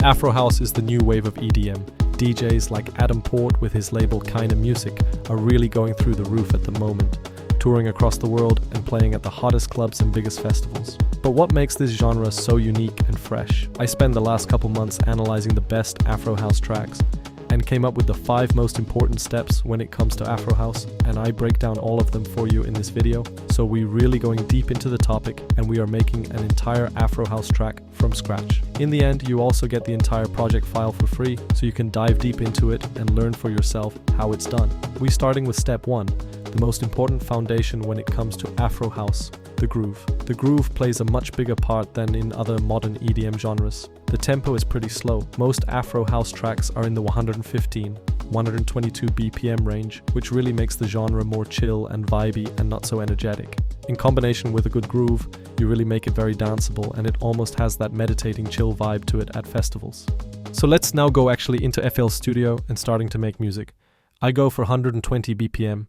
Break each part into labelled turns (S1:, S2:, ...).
S1: Afro House is the new wave of EDM. DJs like Adam Port with his label Kinda Music are really going through the roof at the moment, touring across the world and playing at the hottest clubs and biggest festivals. But what makes this genre so unique and fresh? I spent the last couple months analyzing the best Afro House tracks and came up with the 5 most important steps when it comes to Afro House, and I break down all of them for you in this video. So we're really going deep into the topic, and we are making an entire Afro House track from scratch. In the end, you also get the entire project file for free, so you can dive deep into it and learn for yourself how it's done. We're starting with step 1, the most important foundation when it comes to Afro House: the groove. The groove plays a much bigger part than in other modern EDM genres. The tempo is pretty slow. Most Afro House tracks are in the 115-122 BPM range, which really makes the genre more chill and vibey and not so energetic. In combination with a good groove, you really make it very danceable, and it almost has that meditating chill vibe to it at festivals. So let's now go actually into FL Studio and starting to make music. I go for 120 BPM,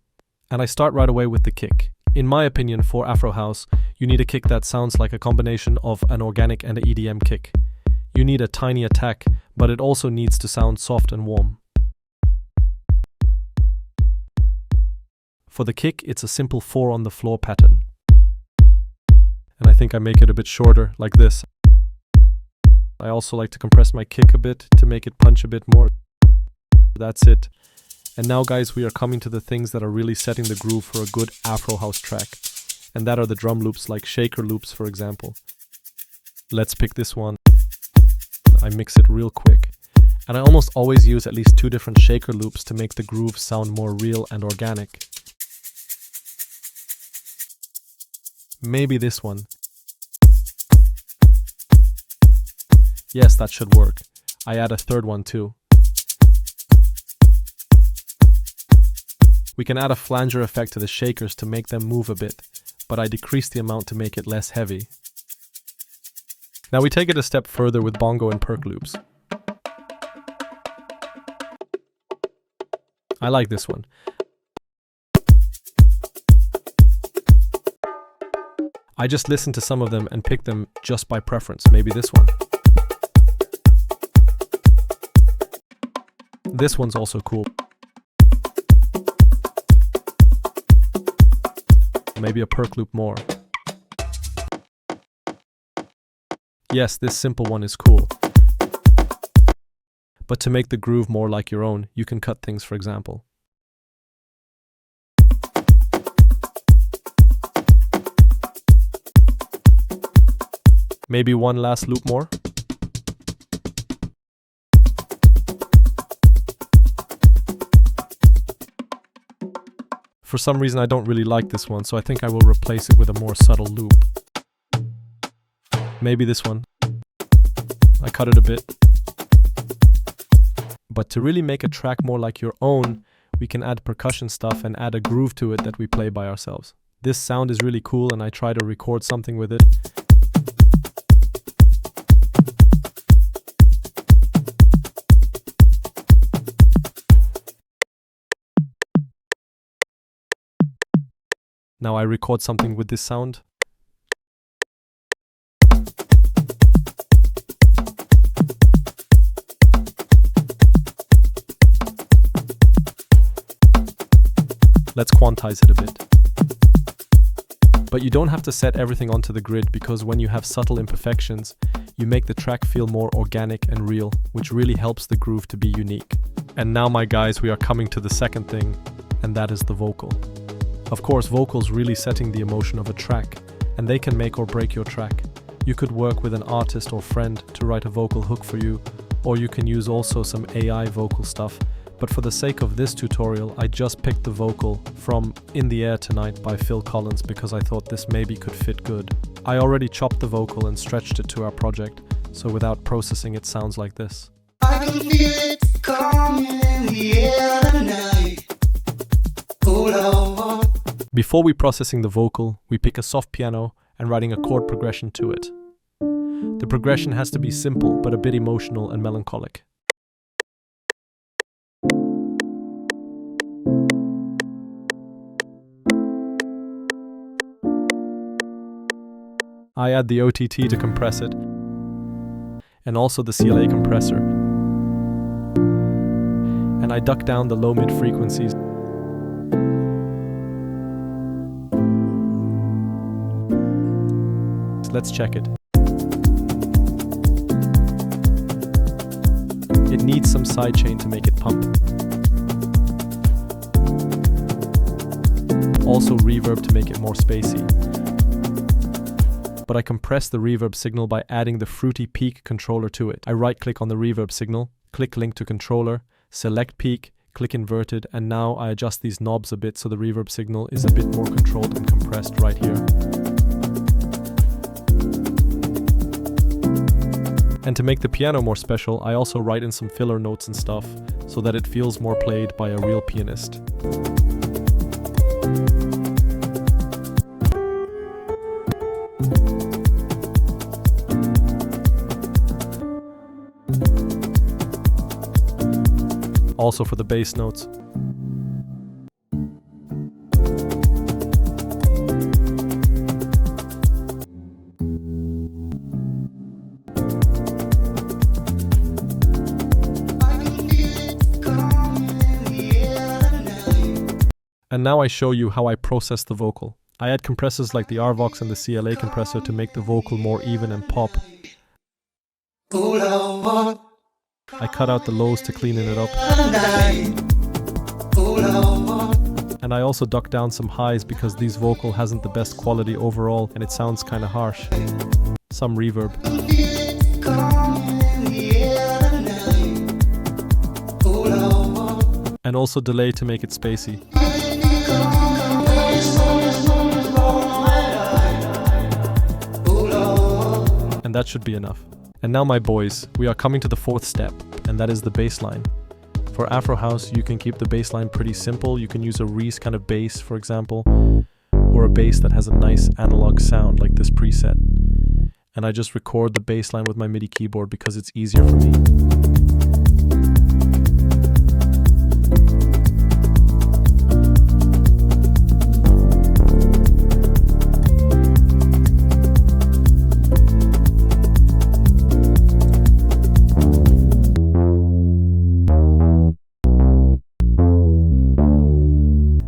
S1: and I start right away with the kick. In my opinion, for Afro House, you need a kick that sounds like a combination of an organic and an EDM kick. You need a tiny attack, but it also needs to sound soft and warm. For the kick, it's a simple 4 on the floor pattern. And I think I make it a bit shorter, like this. I also like to compress my kick a bit to make it punch a bit more. That's it. And now guys, we are coming to the things that are really setting the groove for a good Afro House track. And that are the drum loops, like shaker loops for example. Let's pick this one. I mix it real quick. And I almost always use at least 2 different shaker loops to make the groove sound more real and organic. Maybe this one. Yes, that should work. I add a 3rd one too. We can add a flanger effect to the shakers to make them move a bit, but I decrease the amount to make it less heavy. Now we take it a step further with bongo and perk loops. I like this one. I just listened to some of them and picked them just by preference. Maybe this one. This one's also cool. Maybe a perk loop more. Yes, this simple one is cool. But to make the groove more like your own, you can cut things, for example. Maybe one last loop more. For some reason I don't really like this one, so I think I will replace it with a more subtle loop. Maybe this one. I cut it a bit. But to really make a track more like your own, we can add percussion stuff and add a groove to it that we play by ourselves. This sound is really cool and I try to record something with it. Now I record something with this sound. Let's quantize it a bit. But you don't have to set everything onto the grid, because when you have subtle imperfections, you make the track feel more organic and real, which really helps the groove to be unique. And now my guys, we are coming to the second thing, and that is the vocal. Of course, vocals really setting the emotion of a track, and they can make or break your track. You could work with an artist or friend to write a vocal hook for you, or you can use also some AI vocal stuff. But for the sake of this tutorial, I just picked the vocal from In the Air Tonight by Phil Collins because I thought this maybe could fit good. I already chopped the vocal and stretched it to our project, so without processing it sounds like this. I can feel it coming in the air tonight. Hold on. Before we processing the vocal, we pick a soft piano and writing a chord progression to it. The progression has to be simple but a bit emotional and melancholic. I add the OTT to compress it. and also the CLA compressor. And I duck down the low-mid frequencies. Let's check it. It needs some sidechain to make it pump. Also reverb to make it more spacey. But I compress the reverb signal by adding the fruity peak controller to it. I right-click on the reverb signal, click link to controller, select peak, click inverted, and now I adjust these knobs a bit so the reverb signal is a bit more controlled and compressed right here. And to make the piano more special, I also write in some filler notes and stuff so that it feels more played by a real pianist. Also for the bass notes. And now I show you how I process the vocal. I add compressors like the RVox and the CLA compressor to make the vocal more even and pop. I cut out the lows to cleanen it up. And I also duck down some highs because this vocal hasn't the best quality overall and it sounds kinda harsh. Some reverb. And also delay to make it spacey. And that should be enough. And now my boys, we are coming to the fourth step, and that is the bass line. For Afro House, you can keep the bass line pretty simple. You can use a Reese kind of bass, for example, or a bass that has a nice analog sound like this preset. And I just record the bass line with my MIDI keyboard because it's easier for me.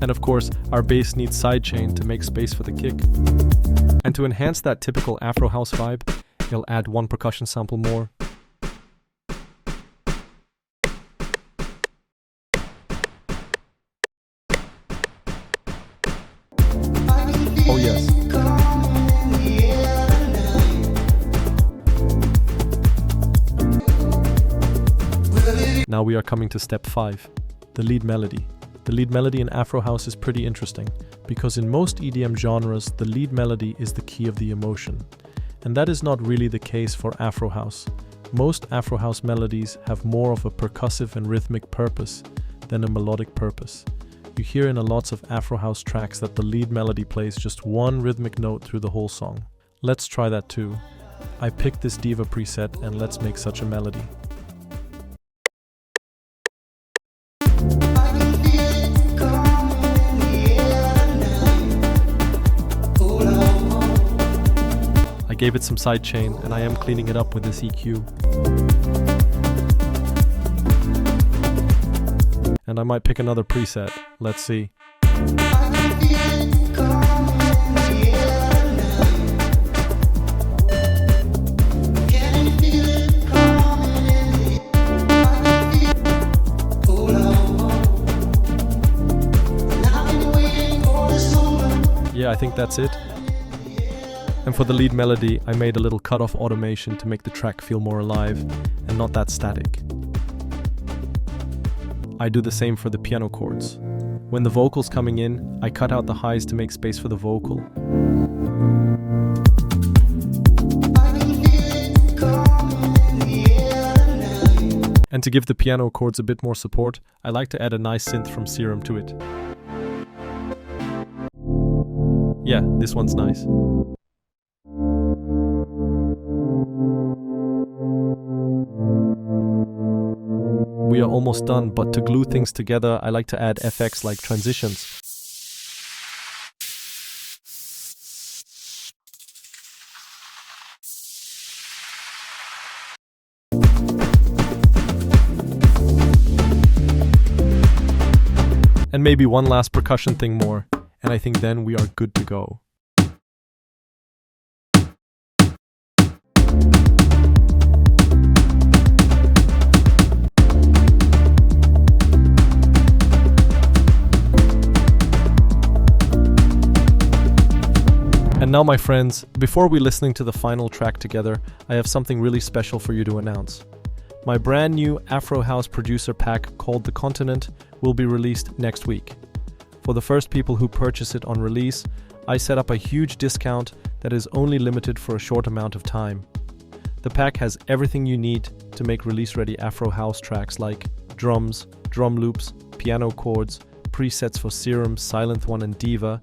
S1: And of course, our bass needs sidechain to make space for the kick. And to enhance that typical Afro House vibe, you'll add one percussion sample more. Oh yes. Now we are coming to step 5, the lead melody. The lead melody in Afro House is pretty interesting, because in most EDM genres, the lead melody is the key of the emotion. And that is not really the case for Afro House. Most Afro House melodies have more of a percussive and rhythmic purpose than a melodic purpose. You hear in a lots of Afro House tracks that the lead melody plays just one rhythmic note through the whole song. Let's try that too. I picked this Diva preset and let's make such a melody. I gave it some sidechain and I am cleaning it up with this EQ. And I might pick another preset. Let's see. Yeah, I think that's it. And for the lead melody, I made a little cutoff automation to make the track feel more alive and not that static. I do the same for the piano chords. When the vocal's coming in, I cut out the highs to make space for the vocal. And to give the piano chords a bit more support, I like to add a nice synth from Serum to it. Yeah, this one's nice. We are almost done, but to glue things together, I like to add effects like transitions. and maybe one last percussion thing more, and I think then we are good to go. And now, my friends, before we listening to the final track together, I have something really special for you to announce. My brand new Afro House Producer pack called The Continent will be released next week. For the first people who purchase it on release, I set up a huge discount that is only limited for a short amount of time. The pack has everything you need to make release-ready Afro House tracks like drums, drum loops, piano chords, presets for Serum, Silent One and Diva.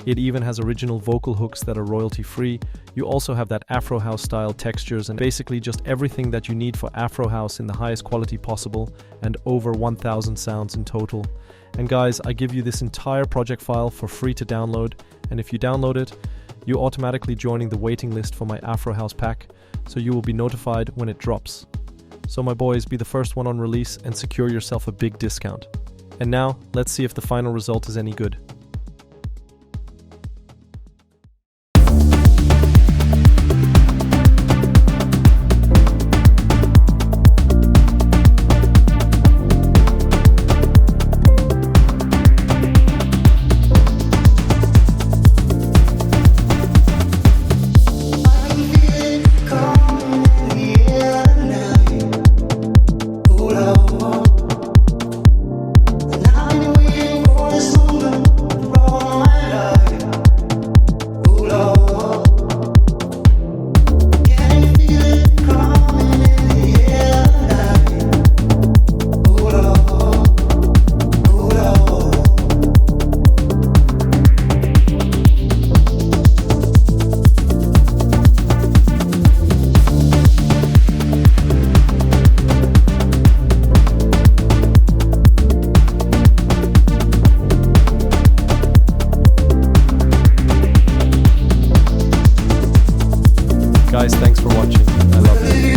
S1: It even has original vocal hooks that are royalty-free. You also have that Afro House style textures and basically just everything that you need for Afro House in the highest quality possible, and over 1,000 sounds in total. And guys, I give you this entire project file for free to download, and if you download it, you're automatically joining the waiting list for my Afro House pack, so you will be notified when it drops. So my boys, be the first one on release and secure yourself a big discount. And now, let's see if the final result is any good. Guys, thanks for watching. I love you.